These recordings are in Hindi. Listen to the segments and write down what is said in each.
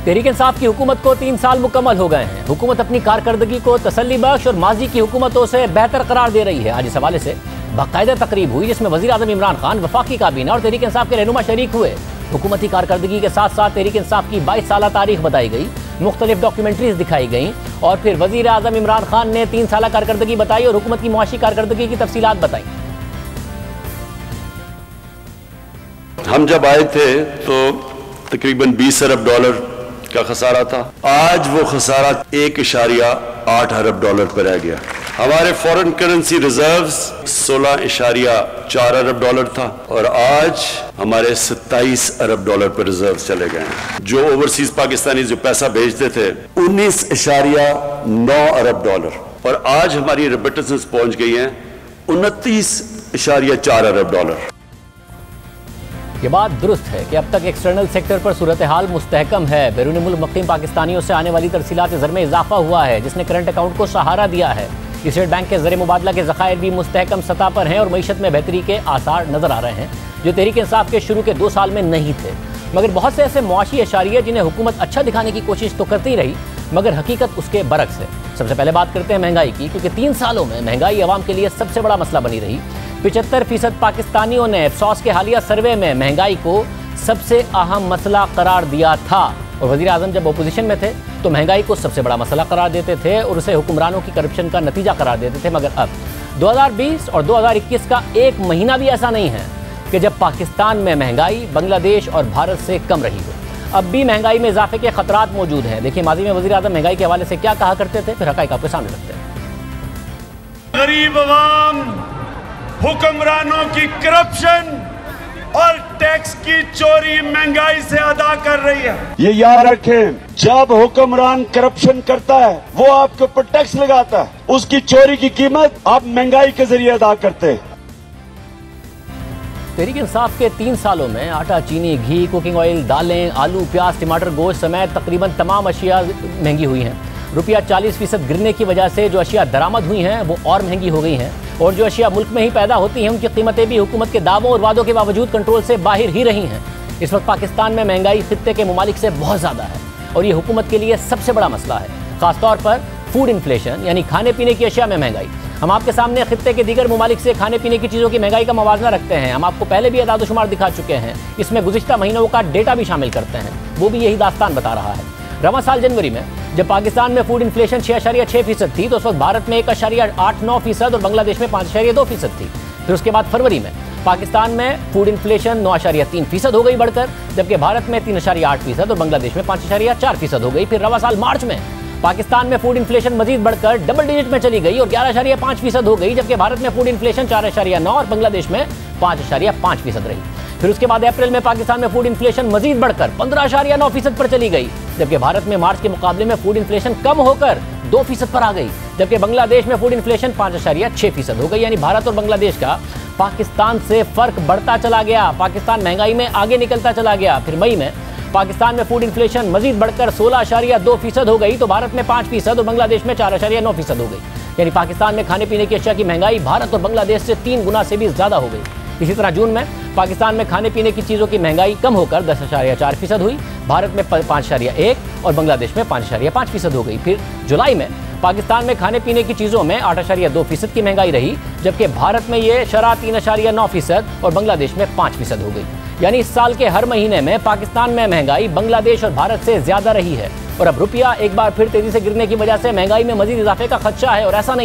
तहरीक इंसाफ की हुकूमत को 3 साल मुकम्मल हो गए हैं। हुकूमत अपनी कारकर्दगी को तसल्ली बख्श और माजी की हुकूमतों से बेहतर करार दे रही है। आज इस हवाले से बाकायदा तकरीब हुई जिसमें वज़ीर आज़म इमरान खान, वफाकी काबीना और तहरीक इंसाफ के रहनुमा शरीक हुए। हुकूमती कारकर्दगी के साथ साथ तहरीक इंसाफ की 22 साल तारीख बताई गई, मुख्तलिफ डॉक्यूमेंट्रीज दिखाई गई और फिर वज़ीर आज़म इमरान खान ने 3 साल कारकर्दगी बताई और हुकूमत की मुआशी कारकर्दगी की तफसीलात बताई। हम जब आए थे तो तकरीबन 20 अरब डॉलर का खसारा था। आज वो खसारा 1.8 अरब डॉलर पर रह गया। हमारे फॉरेन करेंसी रिजर्व्स 16.4 अरब डॉलर था और आज हमारे 27 अरब डॉलर पर रिजर्व चले गए हैं। जो ओवरसीज पाकिस्तानी जो पैसा भेजते थे 19.9 अरब डॉलर और आज हमारी रेमिटेंसेस पहुंच गई हैं 29.4 अरब डॉलर। ये बात दुरुस्त है कि अब तक एक्सटर्नल सेक्टर पर सूरत हाल मुस्तहकम है। बैरून मुल्क मुक़ीम पाकिस्तानियों से आने वाली तरसीलात ज़र में इजाफा हुआ है जिसने करंट अकाउंट को सहारा दिया है। स्टेट बैंक के ज़र मुबादला के ज़खायर भी मुस्तहकम सतह पर हैं और मईशत में बेहतरी के आसार नज़र आ रहे हैं जो तहरीक इंसाफ के शुरू के 2 साल में नहीं थे। मगर बहुत से ऐसे मुआशी एशारिये जिन्हें हुकूमत अच्छा दिखाने की कोशिश तो करती रही मगर हकीकत उसके बरक्स है। सबसे पहले बात करते हैं महंगाई की, क्योंकि 3 सालों में महंगाई अवाम के लिए सबसे बड़ा मसला बनी रही। 75% पाकिस्तानियों ने अफसोस के हालिया सर्वे में महंगाई को सबसे अहम मसला करार दिया था और वज़ीर आज़म जब अपोजिशन में थे तो महंगाई को सबसे बड़ा मसला करार देते थे और उसे हुक्मरानों की करप्शन का नतीजा करार देते थे। मगर अब 2020 और 2021 का एक महीना भी ऐसा नहीं है कि जब पाकिस्तान में महंगाई बांग्लादेश और भारत से कम रही हो। अब भी महंगाई में इजाफे के खतरात मौजूद हैं। देखिए माजी में वज़ीर आज़म महंगाई के हवाले से क्या कहा करते थे, फिर हक़ाइक़ आपके सामने रखते हैं। गरीब अवाम हुक्मरानों की करप्शन और टैक्स की चोरी महंगाई से अदा कर रही है। ये याद रखें, जब हुक्मरान करप्शन करता है वो आपके ऊपर टैक्स लगाता है, उसकी चोरी की कीमत आप महंगाई के जरिए अदा करते हैं। तहरीक इंसाफ के 3 सालों में आटा, चीनी, घी, कुकिंग ऑयल, दालें, आलू, प्याज, टमाटर, गोश्त समेत तकरीबन तमाम अशिया महंगी हुई हैं। रुपया 40% गिरने की वजह से जो अशिया दरामद हुई हैं वो और महंगी हो गई हैं और जो अशिया मुल्क में ही पैदा होती हैं उनकी कीमतें भी हुकूमत के दावों और वादों के बावजूद कंट्रोल से बाहर ही रही हैं। इस वक्त पाकिस्तान में महंगाई खित्ते के ममालिक से बहुत ज़्यादा है और ये हुकूमत के लिए सबसे बड़ा मसला है, खासतौर पर फूड इन्फ्लेशन यानी खाने पीने की अशिया में महंगाई। हम आपके सामने खित्ते के दीगर ममालिक से खाने पीने की चीज़ों की महंगाई का मवाजना रखते हैं। हम आपको पहले भी अदाद-ओ-शुमार दिखा चुके हैं, इसमें गुज़िश्ता महीनों का डेटा भी शामिल करते हैं, वो भी यही दास्तान बता रहा है। रवां साल जनवरी में जब पाकिस्तान में फूड इन्फ्लेशन 6.6% थी तो उस वक्त भारत में 1.89% और बांग्लादेश में 5.2% थी। फिर उसके बाद फरवरी में पाकिस्तान में फूड इन्फ्लेशन 9.3% हो गई बढ़कर, जबकि भारत में 3.8% और बांग्लादेश में 5.4% हो गई। फिर रवां साल मार्च में पाकिस्तान में फूड इन्फ्लेशन मजीद बढ़कर डबल डिजिट में चली गई और 11.5% हो गई, जबकि भारत में फूड इन्फ्लेशन 4.9 और बांग्लादेश में 5.5% रही। फिर उसके बाद अप्रैल में पाकिस्तान में फूड इन्फ्लेशन मजीद बढ़कर 15.9% पर चली गई, जबकि भारत में मार्च के मुकाबले में फूड इन्फ्लेशन कम होकर 2% पर आ गई, जबकि बांग्लादेश में फूड इन्फ्लेशन 5.6% हो गई। यानी भारत और बांग्लादेश का पाकिस्तान से फर्क बढ़ता चला गया, पाकिस्तान महंगाई में आगे निकलता चला गया। फिर मई में पाकिस्तान में फूड इन्फ्लेशन मजीद बढ़कर 16.2% हो गई तो भारत में 5% और बांग्लादेश में 4.9% हो गई। यानी पाकिस्तान में खाने पीने की अशिया की महंगाई भारत और बांग्लादेश से 3 गुना से भी ज्यादा हो गई। इसी तरह जून में पाकिस्तान में खाने पीने की चीज़ों की महंगाई कम होकर 10.4% हुई, भारत में 5.1 और बांग्लादेश में 5.5% हो गई। फिर जुलाई में पाकिस्तान में खाने पीने की चीज़ों में 8.2% की महंगाई रही, जबकि भारत में ये शरह 3.9% और बांग्लादेश में 5% हो गई। यानी इस साल के हर महीने में पाकिस्तान में महंगाई बांग्लादेश और भारत से ज़्यादा रही है और अब रुपया एक बार फिर तेज़ी से गिरने की वजह से महंगाई में मजीद इजाफे का खदशा है। और ऐसा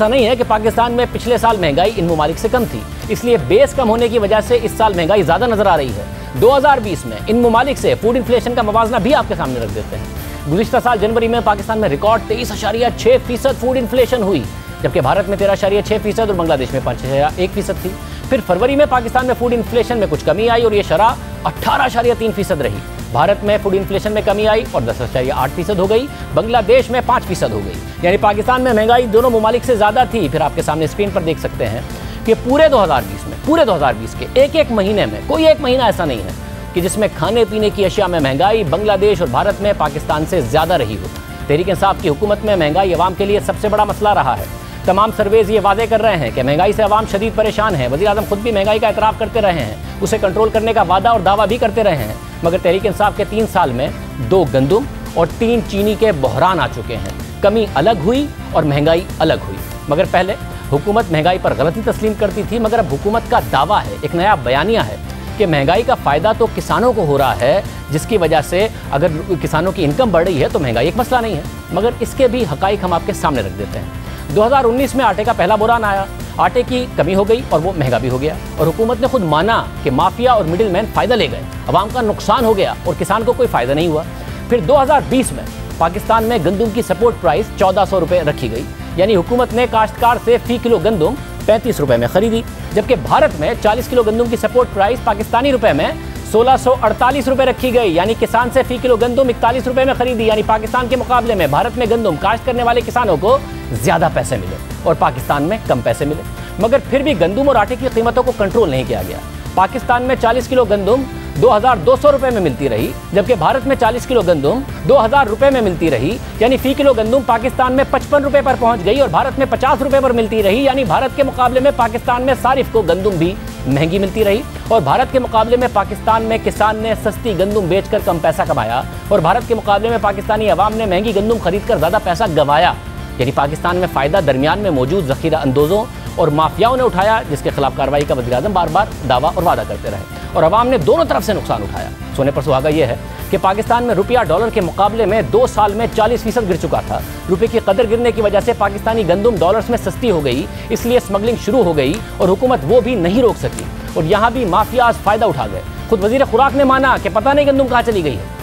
नहीं है कि पाकिस्तान में पिछले साल महंगाई इन ममालिक से कम थी, इसलिए बेस कम होने की वजह से इस साल महंगाई ज़्यादा नजर आ रही है। 2020 में इन ममालिक से फूड इन्फ्लेशन का मवाजना भी आपके सामने रख देते हैं। गुज़िश्ता साल जनवरी में पाकिस्तान में रिकॉर्ड 23.6% फूड इन्फ्लेशन हुई, जबकि भारत में 13.6% और बांग्लादेश में 5.1% थी। फिर फरवरी में पाकिस्तान में फूड इन्फ्लेशन में कुछ कमी आई और ये शरह 18.3% रही। भारत में फूड इन्फ्लेशन में कमी आई और 10.8% हो गई, बांग्लादेश में 5% हो गई। यानी पाकिस्तान में महंगाई दोनों ममालिक से ज़्यादा थी। फिर आपके सामने स्क्रीन पर देख सकते हैं कि पूरे 2020 के एक महीने में कोई एक महीना ऐसा नहीं है कि जिसमें खाने पीने की अशिया में महंगाई बांग्लादेश और भारत में पाकिस्तान से ज़्यादा रही हो। तहरीक इंसाफ की हुकूमत में महंगाई अवाम के लिए सबसे बड़ा मसला रहा है। तमाम सर्वेज ये वादे कर रहे हैं कि महंगाई से अवाम शदीद परेशान है। वज़ीर आज़म खुद भी महंगाई का एतराफ़ करते रहे हैं, उसे कंट्रोल करने का वादा और दावा भी करते रहे हैं। मगर तहरीक इंसाफ के 3 साल में 2 गंदम और 3 चीनी के बहरान आ चुके हैं। कमी अलग हुई और महंगाई अलग हुई। मगर पहले हुकूमत महंगाई पर गलती तस्लीम करती थी, मगर अब हुकूमत का दावा है, एक नया बयानिया है कि महंगाई का फ़ायदा तो किसानों को हो रहा है, जिसकी वजह से अगर किसानों की इनकम बढ़ रही है तो महंगाई एक मसला नहीं है। मगर इसके भी हकाइक हम आपके सामने रख देते हैं। 2019 में आटे का पहला बुरान आया, आटे की कमी हो गई और वो महंगा भी हो गया, और हुकूमत ने खुद माना कि माफिया और मिडिल मैन फ़ायदा ले गए, अवाम का नुकसान हो गया और किसान को कोई फ़ायदा नहीं हुआ। फिर 2020 में पाकिस्तान में गंदम की सपोर्ट प्राइस 1400 रुपये रखी गई, यानी हुकूमत ने काश्तकार से फी किलो गंदम 35 रुपये में खरीदी, जबकि भारत में 40 किलो गंदम की सपोर्ट प्राइस पाकिस्तानी रुपए में 1648 रुपये रखी गई, यानी किसान से फी किलो गंदम 41 रुपये में खरीदी, यानी पाकिस्तान के मुकाबले में भारत में गंदम काश्त करने वाले किसानों को ज़्यादा पैसे मिले और पाकिस्तान में कम पैसे मिले। मगर फिर भी गंदम और आटे की कीमतों को कंट्रोल नहीं किया गया। पाकिस्तान में 40 किलो गंदम 2200 रुपये में मिलती रही, जबकि भारत में 40 किलो गंदम 2000 रुपये में मिलती रही, यानी फी किलो गंदम पाकिस्तान में 55 रुपये पर पहुंच गई और भारत में 50 रुपये पर मिलती रही, यानी भारत के मुकाबले में पाकिस्तान में सारिफ को गंदम भी महंगी मिलती रही और भारत के मुकाबले में पाकिस्तान में किसान ने सस्ती गंदम बेचकर कम पैसा कमाया और भारत के मुकाबले में पाकिस्तानी अवाम ने महंगी गंदम खरीदकर ज़्यादा पैसा गंवाया। यानी पाकिस्तान में फ़ायदा दरमियान में मौजूद ज़ख़ीरा अंदोज़ों और माफियाओं ने उठाया, जिसके खिलाफ कार्रवाई का वज़ीर-ए-आज़म बार बार दावा और वादा करते रहे और अवाम ने दोनों तरफ से नुकसान उठाया। सोने पर सुहागा यह है कि पाकिस्तान में रुपया डॉलर के मुकाबले में 2 साल में 40% गिर चुका था। रुपये की कदर गिरने की वजह से पाकिस्तानी गंदम डॉलर्स में सस्ती हो गई, इसलिए स्मगलिंग शुरू हो गई और हुकूमत वो भी नहीं रोक सकी और यहाँ भी माफियाज फ़ायदा उठा गए। खुद वज़ीर खुराक ने माना कि पता नहीं गंदम कहाँ चली गई है।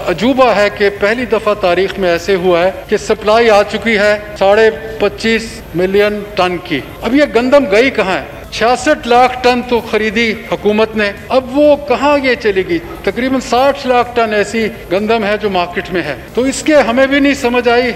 अजूबा है कि पहली दफ़ा तारीख में ऐसे हुआ है कि सप्लाई आ चुकी है 25.5 मिलियन टन की। अब ये गंदम गई कहाँ है? 66 लाख टन तो खरीदी हुकूमत ने, अब वो कहाँ ये चलेगी? तकरीबन 60 लाख टन ऐसी गंदम है जो मार्केट में है, तो इसके हमें भी नहीं समझ आई।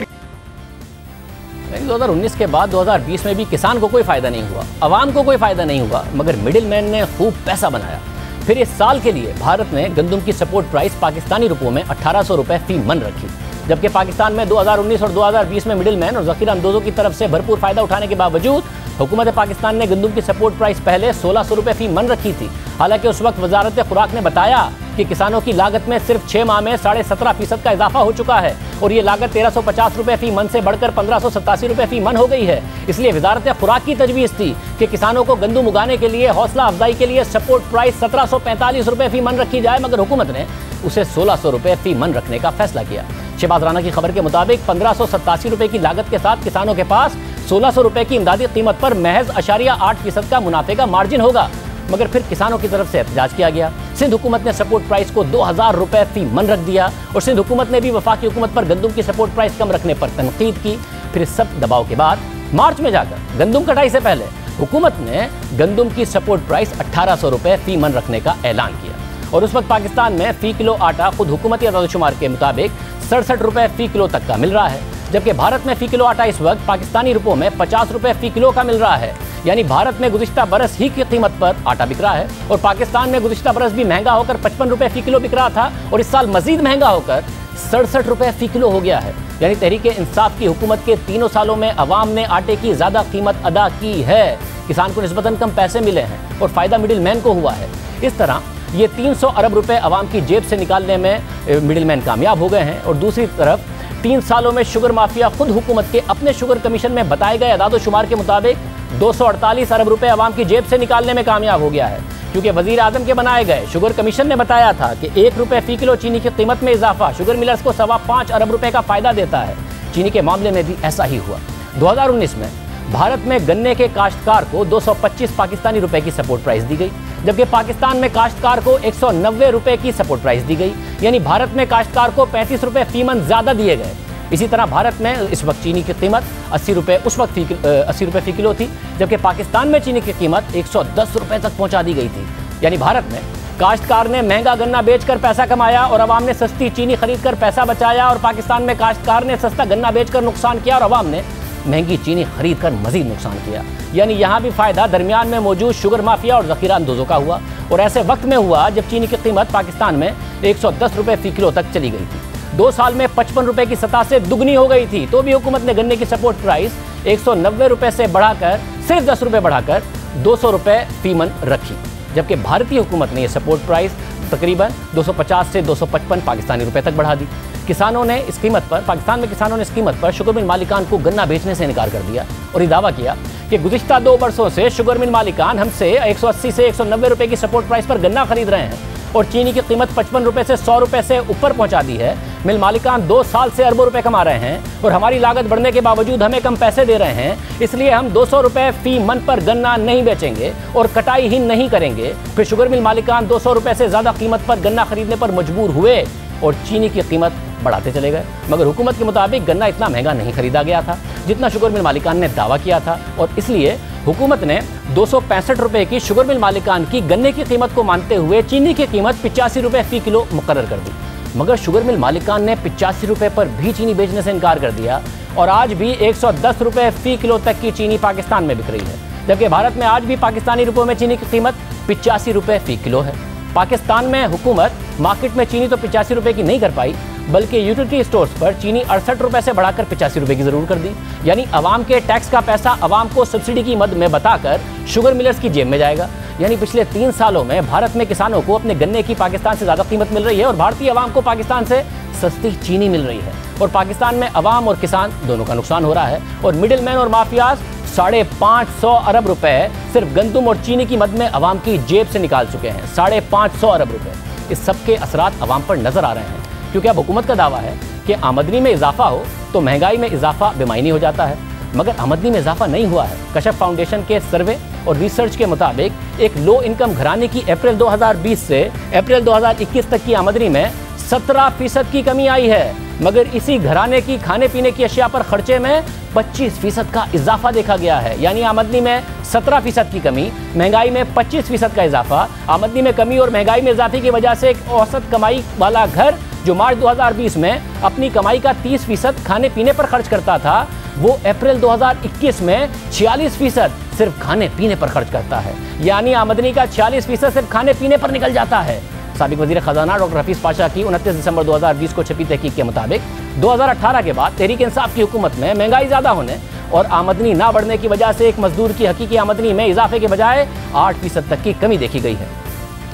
2019 के बाद 2020 में भी किसान को कोई फ़ायदा नहीं हुआ, अवाम को कोई फ़ायदा नहीं हुआ, मगर मिडिल मैन ने खूब पैसा बनाया। फिर इस साल के लिए भारत ने गंदम की सपोर्ट प्राइस पाकिस्तानी रुपयों में 1800 रुपये फी मन रखी, जबकि पाकिस्तान में 2019 और 2020 में मिडिल मैन और ज़ख़ीरा अंदोज़ों की तरफ से भरपूर फ़ायदा उठाने के बावजूद हुकूमत पाकिस्तान ने गंदम की सपोर्ट प्राइस पहले 1600 रुपये फी मन रखी थी। हालांकि उस वक्त वजारत खुराक ने बताया कि किसानों की लागत में सिर्फ 6 माह में 17.5% का इजाफा हो चुका है और ये लागत 1350 रुपये फी मन से बढ़कर 1587 रुपये फी मन हो गई है। इसलिए वजारत खुराक की तजवीज़ थी कि किसानों को गंदम उगाने के लिए हौसला अफजाई के लिए सपोर्ट प्राइस 1745 रुपये फी मन रखी जाए, मगर हुकूमत ने उसे 1600 रुपये फी मन रखने का फैसला किया। शहबाज राना की खबर के मुताबिक 1587 रुपये की लागत के साथ किसानों के पास 1600 रुपये की इमदादी कीमत पर महज 0.8% का मुनाफे का मार्जिन होगा। मगर फिर किसानों की तरफ से एहतजाज किया गया। सिंध हुकूमत ने सपोर्ट प्राइस को 2000 रुपये फी मन रख दिया और सिंध हुकूमत ने भी वफाकी हुकूमत पर गंदम की सपोर्ट प्राइस कम रखने पर तनकीद की। फिर इस सब दबाव के बाद मार्च में जाकर गंदम कटाई से पहले हुकूमत ने गंदम की सपोर्ट प्राइस 1800 रुपये फी मन रखने का ऐलान किया और उस वक्त पाकिस्तान में फी किलो आटा खुद हुकूमती अदादशुमार के मुताबिक 67 रुपये फी किलो तक का मिल रहा है, जबकि भारत में फी किलो आटा इस वक्त पाकिस्तानी रुपयों में 50 रुपये फी किलो का मिल रहा है। यानी भारत में गुज़िश्ता बरस ही की कीमत पर आटा बिक रहा है और पाकिस्तान में गुज़िश्ता बरस भी महंगा होकर 55 रुपये फी किलो बिक रहा था और इस साल मजीद महंगा होकर 67 रुपये फी किलो हो गया है। यानी तहरीक इंसाफ की हुकूमत के 3 सालों में अवाम ने आटे की ज़्यादा कीमत अदा की है, किसान को निस्बतन कम पैसे मिले हैं और फ़ायदा मिडिल मैन को हुआ है। इस तरह ये 300 अरब रुपए अवाम की जेब से निकालने में मिडिल मैन कामयाब हो गए हैं और दूसरी तरफ 3 सालों में शुगर माफिया खुद हुकूमत के अपने शुगर कमीशन में बताए गए अदाद शुमार के मुताबिक 248 अरब रुपए अवाम की जेब से निकालने में कामयाब हो गया है, क्योंकि वज़ीर आज़म के बनाए गए शुगर कमीशन ने बताया था कि 1 रुपये फी किलो चीनी की कीमत में इजाफा शुगर मिलर्स को 5.25 अरब रुपए का फायदा देता है। चीनी के मामले में भी ऐसा ही हुआ। 2019 में भारत में गन्ने के काश्तकार को 225 पाकिस्तानी रुपए की सपोर्ट प्राइस दी गई, जबकि पाकिस्तान में काश्तकार को 190 रुपए की सपोर्ट प्राइस दी गई। यानी भारत में काश्तकार को 35 रुपए फी मन ज़्यादा दिए गए। इसी तरह भारत में इस वक्त चीनी की कीमत 80 रुपये उस वक्त 80 रुपये फी किलो थी, जबकि पाकिस्तान में चीनी की कीमत 110 रुपये तक पहुंचा दी गई थी। यानी भारत में काश्तकार ने महंगा गन्ना बेचकर पैसा कमाया और अवाम ने सस्ती चीनी खरीदकर पैसा बचाया और पाकिस्तान में काश्तकार ने सस्ता गन्ना बेचकर नुकसान किया और अवाम ने महंगी चीनी खरीद कर मजीद नुकसान किया। यानी यहाँ भी फायदा दरमियान में मौजूद शुगर माफिया और ज़ख़ीरा अंदोज़ों का हुआ और ऐसे वक्त में हुआ जब चीनी की कीमत पाकिस्तान में 110 रुपये फी किलो तक चली गई थी। 2 साल में 55 रुपये की सतह से दुगनी हो गई थी, तो भी हुकूमत ने गन्ने की सपोर्ट प्राइस 190 रुपये से बढ़ाकर सिर्फ 10 रुपये बढ़ाकर 200 रुपये फी मन रखी, जबकि भारतीय हुकूमत ने यह सपोर्ट प्राइस तकरीबन 250 से 255 पाकिस्तानी रुपए तक बढ़ा दी। किसानों ने इस कीमत पर, पाकिस्तान में किसानों ने इस कीमत पर शुगर मिल मालिकान को गन्ना बेचने से इनकार कर दिया और ये दावा किया कि गुज़िश्ता 2 बरसों से शुगर मिल मालिकान हमसे 180 से 190 रुपए की सपोर्ट प्राइस पर गन्ना खरीद रहे हैं और चीनी की कीमत 55 रुपए से 100 रुपए से ऊपर पहुंचा दी है। मिल मालिकान 2 साल से अरबों रुपए कमा रहे हैं और हमारी लागत बढ़ने के बावजूद हमें कम पैसे दे रहे हैं, इसलिए हम 200 रुपए फी मन पर गन्ना नहीं बेचेंगे और कटाई ही नहीं करेंगे। फिर शुगर मिल मालिकान 200 रुपए से ज़्यादा कीमत पर गन्ना खरीदने पर मजबूर हुए और चीनी की कीमत बढ़ाते चले गए। मगर हुकूमत के मुताबिक गन्ना इतना महंगा नहीं खरीदा गया था जितना शुगर मिल मालिकान ने दावा किया था और इसलिए हुकूमत ने 265 रुपए की शुगर मिल मालिकान की गन्ने की कीमत को मानते हुए चीनी की कीमत 85 रुपए फी किलो मुकर्रर कर दी। मगर शुगर मिल मालिकान ने 85 रुपए पर भी चीनी बेचने से इनकार कर दिया और आज भी 110 रुपए फी किलो तक की चीनी पाकिस्तान में बिक रही है, जबकि भारत में आज भी पाकिस्तानी रुपयों में चीनी की कीमत 85 रुपए फी किलो है। पाकिस्तान में हुकूमत मार्केट में चीनी तो 85 रुपए की नहीं कर पाई, बल्कि यूटिलिटी स्टोर्स पर चीनी 68 रुपए से बढ़ाकर 85 रुपए की जरूर कर दी। यानी अवाम के टैक्स का पैसा अवाम को सब्सिडी की मद में बताकर शुगर मिलर्स की जेब में जाएगा। यानी पिछले 3 सालों में भारत में किसानों को अपने गन्ने की पाकिस्तान से ज़्यादा कीमत मिल रही है और भारतीय अवाम को पाकिस्तान से सस्ती चीनी मिल रही है और पाकिस्तान में अवाम और किसान दोनों का नुकसान हो रहा है और मिडिल मैन और माफियाज 550 अरब रुपए सिर्फ गंदम और चीनी की मद में अवाम की जेब से निकाल चुके हैं। 550 अरब रुपए। इस सब के असरात अवाम पर नजर आ रहे हैं क्योंकि अब हुकूमत का दावा है कि आमदनी में इजाफा हो तो महंगाई में इजाफा बेमायनी हो जाता है, मगर आमदनी में इजाफा नहीं हुआ है। कशफ फाउंडेशन के सर्वे और रिसर्च के मुताबिक एक लो इनकम घराने की अप्रैल 2020 से अप्रैल 2021 तक की आमदनी में 17% की कमी आई है, मगर इसी घराने की खाने पीने की अशिया पर खर्चे में 25% का इजाफा देखा गया है। यानी आमदनी में 17% की कमी, महंगाई में 25% का इजाफा। आमदनी में कमी और महंगाई में इजाफे की वजह से एक औसत कमाई वाला घर जो मार्च 2020 में अपनी कमाई का 30% खाने पीने पर खर्च करता था, वो अप्रैल 2021 में 46% सिर्फ खाने पीने पर खर्च करता है। यानी आमदनी का 46% सिर्फ खाने पीने पर निकल जाता है। साबिक वज़ीर ख़जाना डॉक्टर हफीज़ पाशा की 29 दिसंबर 2020 को छपी तहकीक के मुताबिक 2018 के बाद तहरीक इंसाफ की हुकूमत में महंगाई ज़्यादा होने और आमदनी ना बढ़ने की वजह से एक मजदूर की हकीकी आमदनी में इजाफे के बजाय 8% तक की कमी देखी गई है।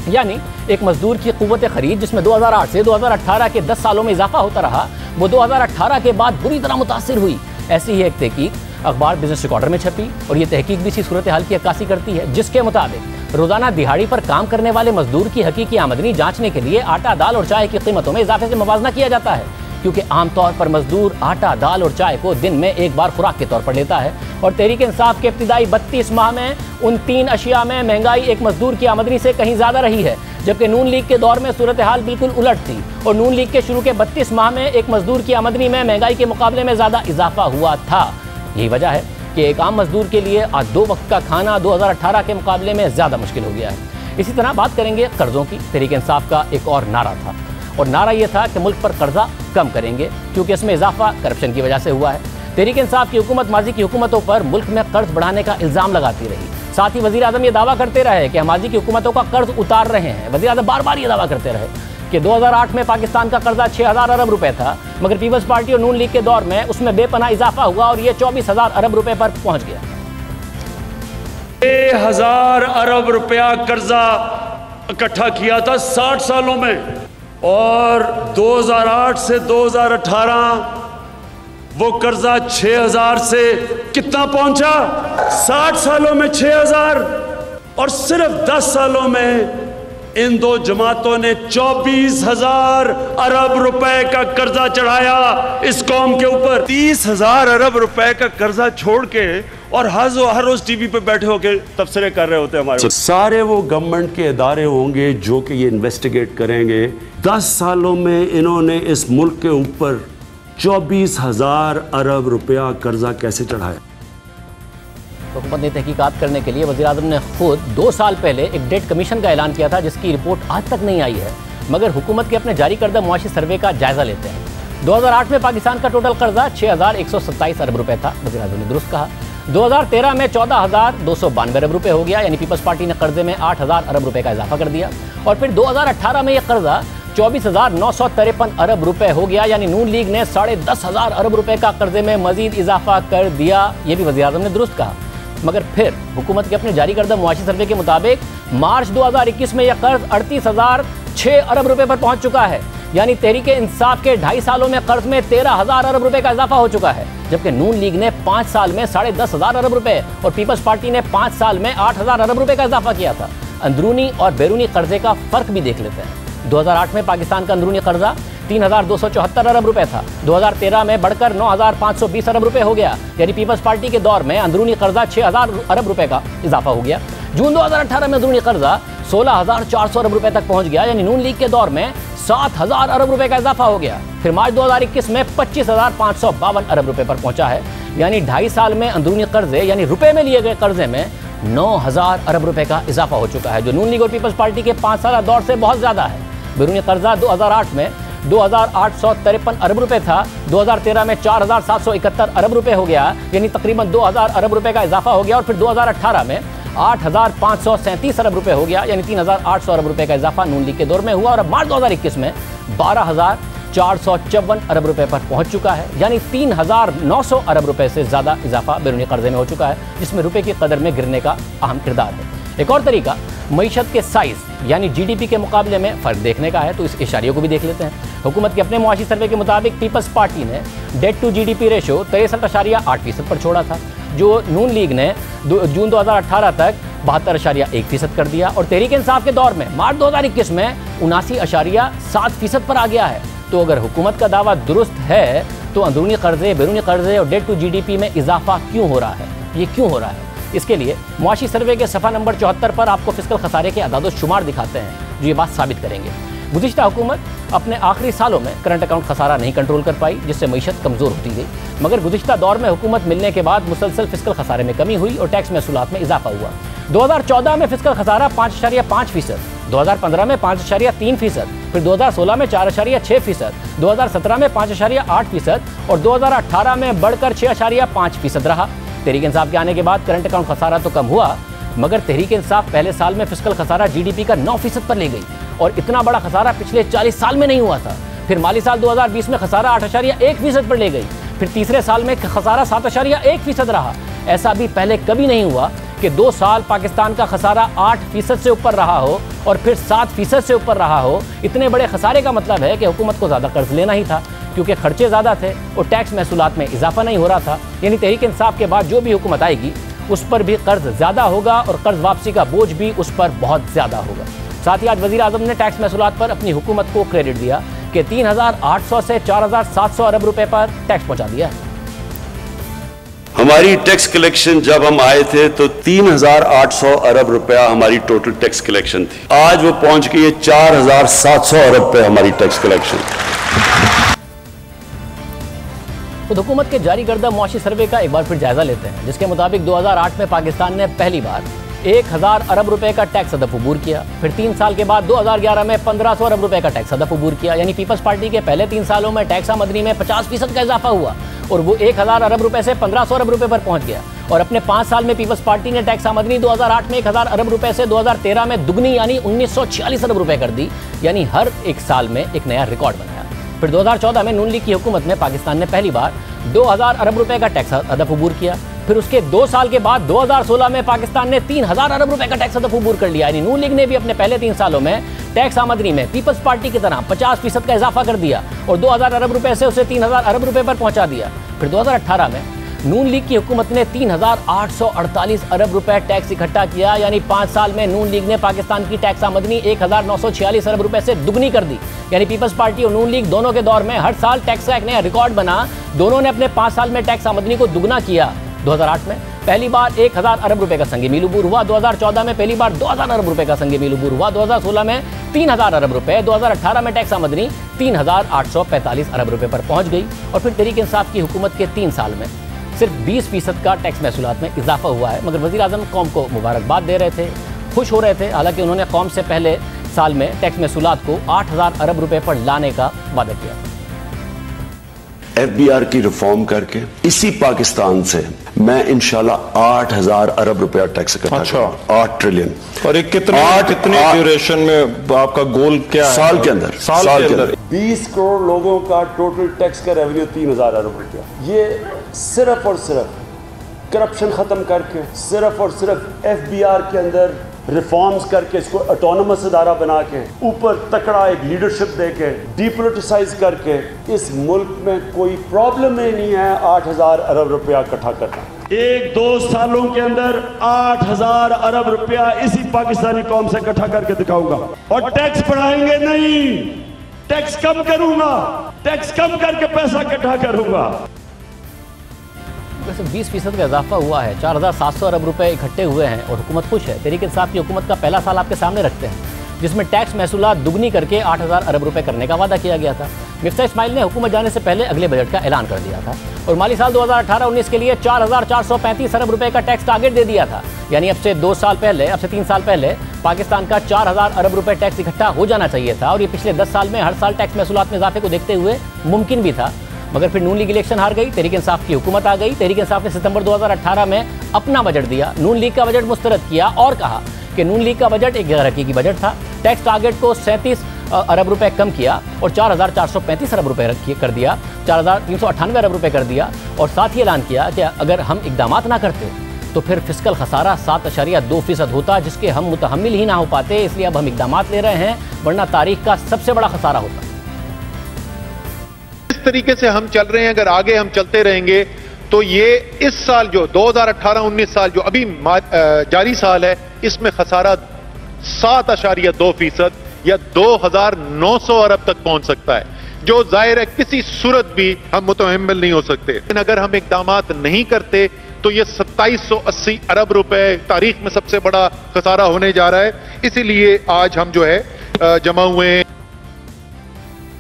यानी एक मजदूर की क़ुव्वत ख़रीद जिसमें 2008 से 2018 के 10 सालों में इजाफा होता रहा, वो 2018 के बाद बुरी तरह मुतासिर हुई। ऐसी ही एक तहकीक अखबार बिजनेस रिकॉर्डर में छपी और ये तहकीक भी इसी सूरत हाल की अक्कासी करती है, जिसके मुताबिक रोजाना दिहाड़ी पर काम करने वाले मजदूर की हकीकी आमदनी जांचने के लिए आटा, दाल और चाय की कीमतों में इजाफे से मुवाजना किया जाता है, क्योंकि आमतौर पर मजदूर आटा, दाल और चाय को दिन में एक बार खुराक के तौर पर लेता है। और तहरीक इंसाफ के इब्तिदाई 32 माह में उन 3 अशिया में महंगाई एक मजदूर की आमदनी से कहीं ज़्यादा रही है, जबकि नून लीग के दौर में सूरत हाल बिल्कुल उलट थी और नून लीग के शुरू के 32 माह में एक मजदूर की आमदनी में महंगाई के मुकाबले में ज़्यादा इजाफा हुआ था। यही वजह है कि एक आम मजदूर के लिए आज 2 वक्त का खाना 2018 के मुकाबले में ज़्यादा मुश्किल हो गया है। इसी तरह बात करेंगे कर्ज़ों की। तहरीक इंसाफ का एक और नारा था और नारा यह था कि मुल्क पर कर्जा कम करेंगे, क्योंकि इसमें इजाफा करप्शन की वजह से हुआ है। तहरीक इंसाफ की हुकूमत माजी की हुकूमतों पर मुल्क में कर्ज बढ़ाने का इल्ज़ाम लगाती रही। साथ ही वज़ीर आज़म ये दावा करते रहे कि हम माजी की हुकूमतों का कर्ज उतार रहे हैं। वज़ीर आज़म बार बार ये दावा करते रहे कि 2008 में पाकिस्तान का कर्जा 6000 अरब रुपए था, मगर पीपल्स पार्टी और नून लीग के दौर में उसमें बेपनाह इजाफा हुआ और ये 24,000 अरब रुपए पर पहुंच गया। 1000 अरब रुपया कर्जा इकट्ठा किया था 60 सालों में, और 2008 से 2018 वो कर्जा 6000 से कितना पहुंचा? 60 सालों में 6000, और सिर्फ 10 सालों में इन 2 जमातों ने 24,000 अरब रुपए का कर्जा चढ़ाया इस कौम के ऊपर। 30,000 अरब रुपए का कर्जा छोड़ के और हर रोज टीवी पे बैठे होके तबसरे कर रहे होते हमारे। सारे वो गवर्नमेंट के इदारे होंगे जो कि ये इन्वेस्टिगेट करेंगे। 10 सालों में इन्होंने इस मुल्क के ऊपर 24,000 अरब रुपया कर्जा कैसे चढ़ाया? हुकूमत ने तहकीकात करने के लिए वज़ीर आज़म ने खुद 2 साल पहले एक डेट कमीशन का ऐलान किया था, जिसकी रिपोर्ट आज तक नहीं आई है, मगर हुकूमत के अपने जारी करदा मुआशी सर्वे का जायजा लेते हैं। 2008 में पाकिस्तान का टोटल कर्जा 6,127 अरब रुपए था, वज़ीर आज़म ने दुरुस्त कहा। 2013 में 14,292 अरब रुपए हो गया, यानी पीपल्स पार्टी ने कर्जे में 8,000 अरब रुपए का इजाफा कर दिया। और फिर 2018 में यह कर्जा 24,953 अरब रुपए हो गया, यानी नून लीग ने 10,500 अरब रुपए का कर्जे में मजीद इजाफा कर दिया। यह भी वज़ीर आज़म ने दुरुस्त कहा। मगर फिर हुकूमत के अपने जारी करदा मुआशी सर्वे के मुताबिक मार्च 2021 में यह कर्ज 6 अरब रुपए पर पहुंच चुका है। यानी तहरीक इंसाफ के 2.5 सालों में कर्ज में 13,000 अरब रुपए का इजाफा हो चुका है, जबकि नून लीग ने 5 साल में 10,500 अरब रुपए और पीपल्स पार्टी ने 5 साल में 8,000 अरब रुपए का इजाफा किया था। अंदरूनी और बैरूनी कर्जे का फर्क भी देख लेते हैं। 2008 में पाकिस्तान का अंदरूनी कर्जा 3,274 अरब रुपए था, 2013 में बढ़कर 9,520 अरब रुपए हो गया। यानी पीपल्स पार्टी के दौर में अंदरूनी कर्जा 6,000 अरब रुपए का इजाफा हो गया। जून 2018 में अंदरूनी कर्जा 16,400 अरब रुपए तक पहुंच गया। यानी नून लीग के दौर में 7,000 अरब रुपए का इजाफा हो गया। फिर मार्च 2021 में 25,552 अरब रुपए पर पहुंचा है। यानी 2.5 साल में अंदरूनी कर्जे यानी रुपए में लिए गए कर्जे में 9,000 अरब रुपए का इजाफा हो चुका है, जो नून लीग और पीपल्स पार्टी के 5 साल दौर से बहुत ज्यादा है। बैरूनी कर्जा 2008 में 2,853 अरब रुपए था, 2013 में 4,771 अरब रुपए हो गया। यानी तकरीबन 2,000 अरब रुपए का इजाफा हो गया। और फिर 2018 में 8,537 अरब रुपए हो गया। यानी 3,800 अरब रुपए का इजाफा नून लीग के दौर में हुआ। और अब मार्च 2021 में 12,454 अरब रुपए पर पहुंच चुका है। यानी 3,900 अरब रुपए से ज्यादा इजाफा बैरूनी कर्जे में हो चुका है, जिसमें रुपए की कदर में गिरने का अहम किरदार है। एक और तरीका मईशत के साइज यानी जीडीपी के मुकाबले में फर्क देखने का है, तो इस इशारियों को भी देख लेते हैं। हुकूमत के अपने मुआशी सर्वे के मुताबिक पीपल्स पार्टी ने डेट टू जीडीपी रेशो 63.8% पर छोड़ा था, जो नून लीग ने जून 2018 तक 72.1% कर दिया। और तहरीक इंसाफ के दौर में मार्च 2021 में 79.7% पर आ गया है। तो अगर हुकूमत का दावा दुरुस्त है तो अंदरूनी कर्जे, बैरूनी कर्जे और डेट टू जीडीपी में इजाफा क्यों हो रहा है? ये क्यों हो रहा है? इसके लिए मुआशी सर्वे के सफ़ा नंबर 74 पर आपको फिस्कल खसारे के अदाद शुमार दिखाते हैं, जो ये बात साबित करेंगे। गुज़िश्ता हुकूमत अपने आखिरी सालों में करंट अकाउंट खसारा नहीं कंट्रोल कर पाई, जिससे मईशत कमज़ोर होती गई। मगर गुज़िश्ता दौर में हुकूमत मिलने के बाद मुसलसल फिस्कल खसारे में कमी हुई और टैक्स महसूलात में इजाफा हुआ। 2014 में फिस्कल खसारा 5.5%, 2015 में 5.3%, फिर 2016 में 4.6%, 2017 में 5.8% और 2018 में बढ़कर 6.5% रहा। तहरीक इंसाफ के आने के बाद करंट अकाउंट खसारा तो कम हुआ, मगर तहरीक इंसाफ पहले साल में फिस्कल खसारा जीडीपी का 9% पर ले गई और इतना बड़ा खसारा पिछले 40 साल में नहीं हुआ था। फिर माली साल 2020 में खसारा 8.1% पर ले गई, फिर तीसरे साल में खसारा 7.1% रहा। ऐसा भी पहले कभी नहीं हुआ कि 2 साल पाकिस्तान का खसारा 8% से ऊपर रहा हो और फिर 7% से ऊपर रहा हो। इतने बड़े खसारे का मतलब है कि हुकूमत को ज़्यादा कर्ज लेना ही था, क्योंकि खर्चे ज़्यादा थे और टैक्स महसूलात में इजाफा नहीं हो रहा था। यानी तहरीक इंसाफ के बाद जो भी हुकूमत आएगी उस पर भी कर्ज ज़्यादा होगा और कर्ज वापसी का बोझ भी उस पर बहुत ज़्यादा होगा। साथ ही आज वज़ीर आज़म ने टैक्स महसूलात पर अपनी हुकूमत को क्रेडिट दिया कि 3,800 से 4,700 अरब रुपए पर टैक्स पहुँचा दिया है। हमारी टैक्स कलेक्शन जब हम आए थे तो 3,800 अरब रुपया हमारी टोटल टैक्स कलेक्शन थी। आज वो पहुंच गई है 4,700 अरब पे हमारी टैक्स कलेक्शन। तो हुकूमत के जारी करदा मुआशी सर्वे का एक बार फिर जायजा लेते हैं, जिसके मुताबिक 2008 में पाकिस्तान ने पहली बार 1,000 अरब रुपए का टैक्स हदफ अबूर किया। फिर 3 साल के बाद 2011 में 1,500 अरब रुपए का टैक्स हदफ अबूर किया। यानी पीपल्स पार्टी के पहले 3 सालों में टैक्स आमदनी में 50% का इजाफा हुआ और वो 1,000 अरब रुपए से 1,500 अरब रुपए पर पहुंच गया। और अपने 5 साल में पीपल्स पार्टी ने टैक्स आमदनी 2008 में 1,000 अरब रुपए से 2013 में दुगनी यानी 1,946 अरब रुपए कर दी। यानी हर एक साल में एक नया रिकॉर्ड बनाया। फिर 2014 में नून लीग की हुकूमत में पाकिस्तान ने पहली बार 2,000 अरब रुपए का टैक्स हदफ अबूर किया। फिर उसके 2 साल के बाद 2016 में पाकिस्तान ने 3,000 अरब रुपए का टैक्स हदफ अबूर कर लिया। यानी नून लीग ने भी अपने पहले 3 सालों में टैक्स आमदनी में पीपल्स पार्टी की तरह 50% का इजाफा कर दिया और 2,000 अरब रुपए से उसे 3,000 अरब रुपए पर पहुंचा दिया। फिर 2018 में नून लीग की हुकूमत ने 3,848 अरब रुपए टैक्स इकट्ठा किया। यानी 5 साल में नून लीग ने पाकिस्तान की टैक्स आमदनी 1,946 अरब रुपए से दुगनी कर दी। यानी पीपल्स पार्टी और नून लीग दोनों के दौर में हर साल टैक्स का एक नया रिकॉर्ड बना। दोनों ने अपने 5 साल में टैक्स आमदनी को दुगना किया। 2008 में पहली बार 1,000 अरब रुपए का संगी मील अबूर हुआ, 2014 में पहली बार 2,000 अरब रुपए का संगी मील अबूर हुआ, 2016 में 3,000 अरब रुपए, 2018 में टैक्स आमदनी 3,845 अरब रुपए पर पहुंच गई। और फिर तहरीक इंसाफ की हुकूमत के 3 साल में सिर्फ 20% का टैक्स महसूलात में इजाफा हुआ है। मगर वज़ीर आज़म कौम को मुबारकबाद दे रहे थे, खुश हो रहे थे। हालांकि उन्होंने कौम से पहले साल में टैक्स महसूलात को 8,000 अरब रुपए पर लाने का वादा किया। FBR की रिफॉर्म करके इसी पाकिस्तान से मैं इंशाल्लाह 8,000 अरब रुपया टैक्स इकट्ठा करूंगा। 8 ट्रिलियन। और एक कितनी ड्यूरेशन में आपका गोल क्या है? साल के अंदर। साल के अंदर 20 करोड़ लोगों का टोटल टैक्स का रेवेन्यू 3,000 अरब रुपया। ये सिर्फ और सिर्फ करप्शन खत्म करके, सिर्फ और सिर्फ FBR के अंदर रिफॉर्म्स करके इसको ऑटोनमस इदारा बना के ऊपर तकड़ा एक लीडरशिप दे के डीपोलिटिसाइज करके इस मुल्क में कोई प्रॉब्लम ही नहीं है 8,000 अरब रुपया इकट्ठा करना। 1-2 सालों के अंदर 8,000 अरब रुपया इसी पाकिस्तानी कौम से इकट्ठा करके दिखाऊंगा। और टैक्स बढ़ाएंगे नहीं, टैक्स कम करूंगा, टैक्स कम करके पैसा इकट्ठा करूंगा। वैसे 20% का इजाफा हुआ है, 4,700 अरब रुपए इकट्ठे हुए हैं और हुकूमत खुश है। तहरीक इंसाफ की हुकूमत का पहला साल आपके सामने रखते हैं जिसमें टैक्स महसूलात दुगनी करके 8,000 अरब रुपए करने का वादा किया गया था। मिफ्ता इस्माइल ने हुकूमत जाने से पहले अगले बजट का ऐलान कर दिया था और माली साल 2018-19 के लिए 4,435 अरब रुपए का टैक्स टारगेट दे दिया था। यानी अब से 3 साल पहले पाकिस्तान का 4,000 अरब रुपए टैक्स इकट्ठा हो जाना चाहिए था और ये पिछले 10 साल में हर साल टैक्स महसूलात में इजाफे को देखते हुए मुमकिन भी था। मगर फिर नून लीग इलेक्शन हार गई, तहरीक इंसाफ की हुकूमत आ गई। तहरीक इंसाफ ने सितंबर 2018 में अपना बजट दिया, नून लीग का बजट मुस्तरद किया और कहा कि नून लीग का बजट एक गैर हकीकी बजट था। टैक्स टारगेट को 37 अरब रुपए कम किया और 4,435 अरब रुपए कर दिया, 4,398 अरब रुपए कर दिया और साथ ही ऐलान किया कि अगर हम इकदाम ना करते तो फिर फिस्कल खसारा 7.2% होता जिसके हम मुतहम्मिल ही ना हो पाते। इसलिए अब हम इकदाम ले रहे हैं, वरना तारीख का सबसे बड़ा खसारा होता। इस तरीके से हम चल रहे हैं, अगर आगे हम चलते रहेंगे तो ये इस साल जो 2018-19 साल जो अभी जारी साल है इसमें खसारा 7.2% या 2,900 अरब तक पहुंच सकता है, जो जाहिर है किसी सूरत भी हम मुतहम्मिल नहीं हो सकते। लेकिन अगर हम इकदाम नहीं करते तो ये 2780 अरब रुपए तारीख में सबसे बड़ा खसारा होने जा रहा है। इसीलिए आज हम जो है जमा हुए हैं।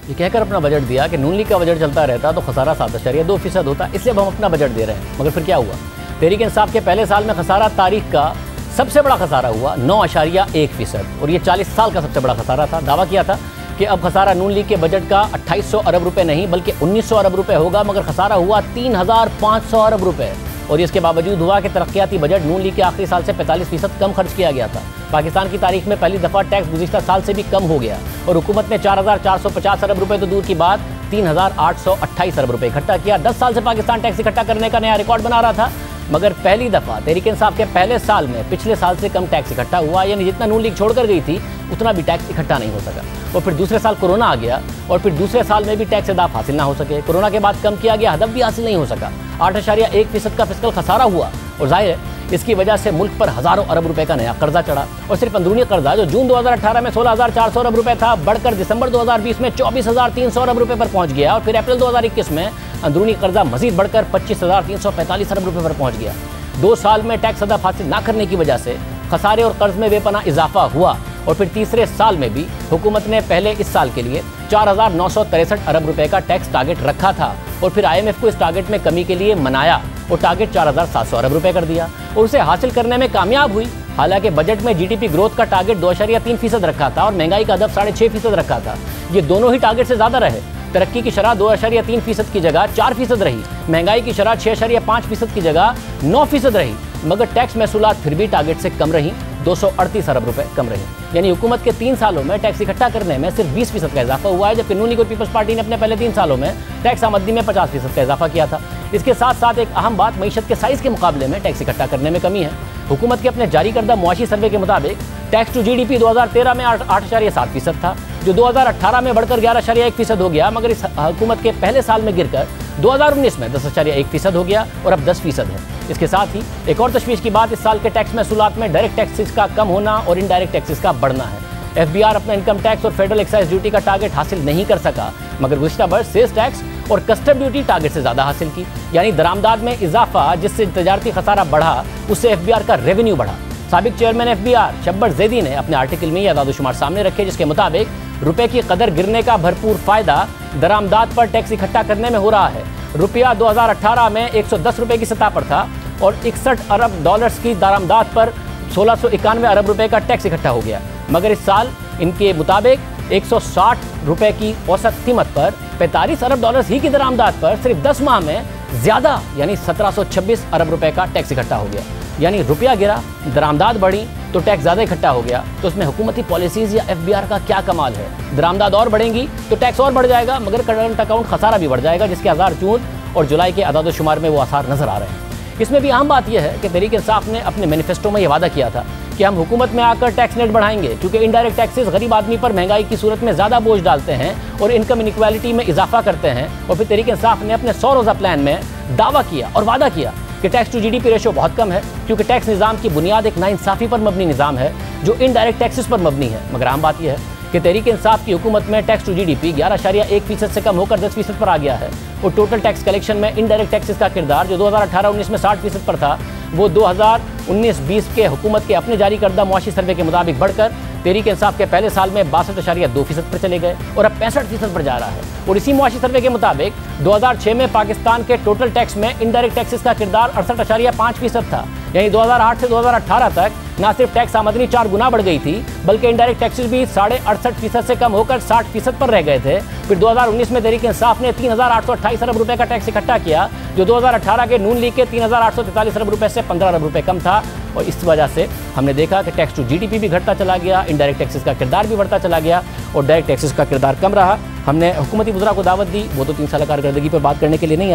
ये कहकर अपना बजट दिया कि नून लीग का बजट चलता रहता तो खसारा 7.2% होता, इसलिए अब हम अपना बजट दे रहे हैं। मगर फिर क्या हुआ? तहरीक इंसाफ के पहले साल में खसारा तारीख का सबसे बड़ा खसारा हुआ 9.1% और ये 40 साल का सबसे बड़ा खसारा था। दावा किया था कि अब खसारा नून लीग के बजट का 2,800 अरब रुपए नहीं बल्कि 1,900 अरब रुपए होगा, मगर खसारा हुआ 3,500 अरब रुपए। और इसके बावजूद हुआ कि तरक्याती बजट नून लीग के आखिरी साल से 45% कम खर्च किया गया था। पाकिस्तान की तारीख में पहली दफ़ा टैक्स गुज़िश्ता साल से भी कम हो गया और हुकूमत ने 4,450 अरब रुपए तो दूर की बात 3,828 अरब रुपए इकट्ठा किया। 10 साल से पाकिस्तान टैक्स इकट्ठा करने का नया रिकॉर्ड बना रहा था, मगर पहली दफ़ा तहरीक इंसाफ के पहले साल में पिछले साल से कम टैक्स इकट्ठा हुआ। यानी जितना नून लीग छोड़कर गई थी उतना भी टैक्स इकट्ठा नहीं हो सका। और फिर दूसरे साल कोरोना आ गया और फिर दूसरे साल में भी टैक्स अहदाफ हासिल ना हो सके। कोरोना के बाद कम किया गया हदफ भी हासिल नहीं हो सका। 8.1% का फिस्कल खसारा हुआ और जाहिर है इसकी वजह से मुल्क पर हज़ारों अरब रुपए का नया कर्जा चढ़ा। और सिर्फ अंदरूनी कर्जा जो जून 2018 में 16,400 अरब रुपए था, बढ़कर दिसंबर 2020 में 24,300 अरब रुपए पर पहुंच गया और फिर अप्रैल 2021 में अंदरूनी कर्जा मजीद बढ़कर 25,345 अरब रुपए पर पहुंच गया। 2 साल में टैक्स अदा हासिल ना करने की वजह से खसारे और कर्ज में बेपनाह इजाफा हुआ। और फिर तीसरे साल में भी हुकूमत ने पहले इस साल के लिए 4,963 अरब रुपए का टैक्स टारगेट रखा था और फिर IMF को इस टारगेट में कमी के लिए मनाया और टारगेट 4,700 अरब रुपए कर दिया और उसे हासिल करने में कामयाब हुई। हालांकि बजट में GDP ग्रोथ का टारगेट 2.3% रखा था और महंगाई का हदफ 6.5% रखा था। ये दोनों ही टारगेट से ज़्यादा रहे। तरक्की की शरह 2.3% की जगह 4% रही, महंगाई की शरह 6.5% की जगह 9% रही, मगर टैक्स महसूलात फिर भी टारगेट से कम रही, 238 अरब रुपए कम रही। यानी हुकूमत के 3 सालों में टैक्स इकट्ठा करने में सिर्फ 20% का इजाफा हुआ है, जबकि नून लीग और पीपल्स पार्टी ने अपने पहले 3 सालों में टैक्स आमदनी में 50% का इजाफा किया था। इसके साथ साथ एक अहम बात, मईशत के साइज के मुकाबले में टैक्स इकट्ठा करने में कमी है। हुकूमत के अपने जारी करदा मुआशी सर्वे के मुताबिक टैक्स टू GDP 2013 में 8.7% था, जो 2018 में बढ़कर 11.1% हो गया, मगर इस हुकूमत के पहले साल में गिरकर 2019 में 10.1% हो गया और अब 10% है। इसके साथ ही एक और तशवीश की बात इस साल के टैक्स महसूलात में डायरेक्ट टैक्सेस का कम होना और इनडायरेक्ट टैक्सेस का बढ़ना है। FBR अपना इनकम टैक्स और फेडरल एक्साइज ड्यूटी का टारगेट हासिल नहीं कर सका, मगर गुज़िश्ता बरस सेल्स टैक्स और कस्टम ड्यूटी टारगेट से ज़्यादा हासिल की। यानी दरामदाद में इजाफा जिससे तजारती खसारा बढ़ा, उससे FBR का रेवेन्यू बढ़ा। साबिक चेयरमैन FBR शब्बर जैदी ने अपने आर्टिकल में यह आदादोशुमार सामने रखे, जिसके मुताबिक रुपए की कदर गिरने का भरपूर फायदा दरामदाद पर टैक्स इकट्ठा करने में हो रहा है। रुपया 2018 में 110 रुपए की सतह पर था और 61 अरब डॉलर्स की दरामदाद पर 1691 अरब रुपए का टैक्स इकट्ठा हो गया, मगर इस साल इनके मुताबिक 160 रुपए की औसत कीमत पर 45 अरब डॉलर्स ही की दरामदाद पर सिर्फ 10 माह में ज़्यादा यानी 1726 अरब रुपए का टैक्स इकट्ठा हो गया। यानी रुपया गिरा, दरामदाद बढ़ी तो टैक्स ज़्यादा इकट्ठा हो गया। तो उसमें हुकूमती पॉलिसीज़ या FBR का क्या कमाल है? दरामदाद और बढ़ेंगी तो टैक्स और बढ़ जाएगा, मगर करंट अकाउंट खसारा भी बढ़ जाएगा, जिसके आसार जून और जुलाई के अदाद-ओ-शुमार में वो आसार नजर आ रहे हैं। इसमें भी अहम बात यह है कि तहरीक इंसाफ ने अपने मैनिफेस्टो में यह वादा किया था कि हम हुकूमत में आकर टैक्स नेट बढ़ाएंगे, क्योंकि इनडायरेक्ट टैक्सेस गरीब आदमी पर महंगाई की सूरत में ज़्यादा बोझ डालते हैं और इनकम इनइक्वालिटी में इजाफा करते हैं। और फिर तहरीक इंसाफ ने अपने 100 रोज़ा प्लान में दावा किया और वादा किया कि टैक्स टू जीडीपी रेशो बहुत कम है, क्योंकि टैक्स निज़ाम की बुनियाद एक नाइंसाफ़ी पर मबनी निज़ाम है जो इनडायरेक्ट टैक्सेस पर मबनी है। मगर आम बात यह है कि तहरीक इंसाफ की हुकूमत में टैक्स टू जीडीपी 11.1% से कम होकर 10% पर आ गया है और टोटल टैक्स कलेक्शन में इनडायरेक्ट टैक्सेस का किरदार जो 2018-19 में 60% पर था, वो 2019-20 के हुकूमत के अपने जारी करदा मुआशी सर्वे के मुताबिक बढ़कर तहरीक इंसाफ के पहले साल में 62.2% पर चले गए और अब 65% पर जा रहा है। और इसी मुआशी सर्वे के मुताबिक 2006 में पाकिस्तान के टोटल टैक्स में इनडायरेक्ट टैक्सेस का किरदार 68.5% था, यानी 2008 से 2018 तक ना सिर्फ टैक्स आमदनी 4 गुना बढ़ गई थी, बल्कि इनडायरेक्ट टैक्सेस भी 68.5% से कम होकर 60% पर रह गए थे। फिर 2019 में तहरीक इंसाफ ने 3,828 अरब रुपए का टैक्स इकट्ठा किया, जो 2018 के नून लीग के 3,843 अरब रुपए से 15 अरब रुपए कम था। और इस वजह से हमने देखा कि टैक्स टू जीडीपी भी घटता चला गया, इनडायरेक्ट टैक्सेस का किरदार भी बढ़ता चला गया और डायरेक्ट टैक्सेस का किरदार कम रहा। हमने हुकूमती वज़रा को दावत दी, वो तो 3 साल कारकर्दगी पर बात करने के लिए नहीं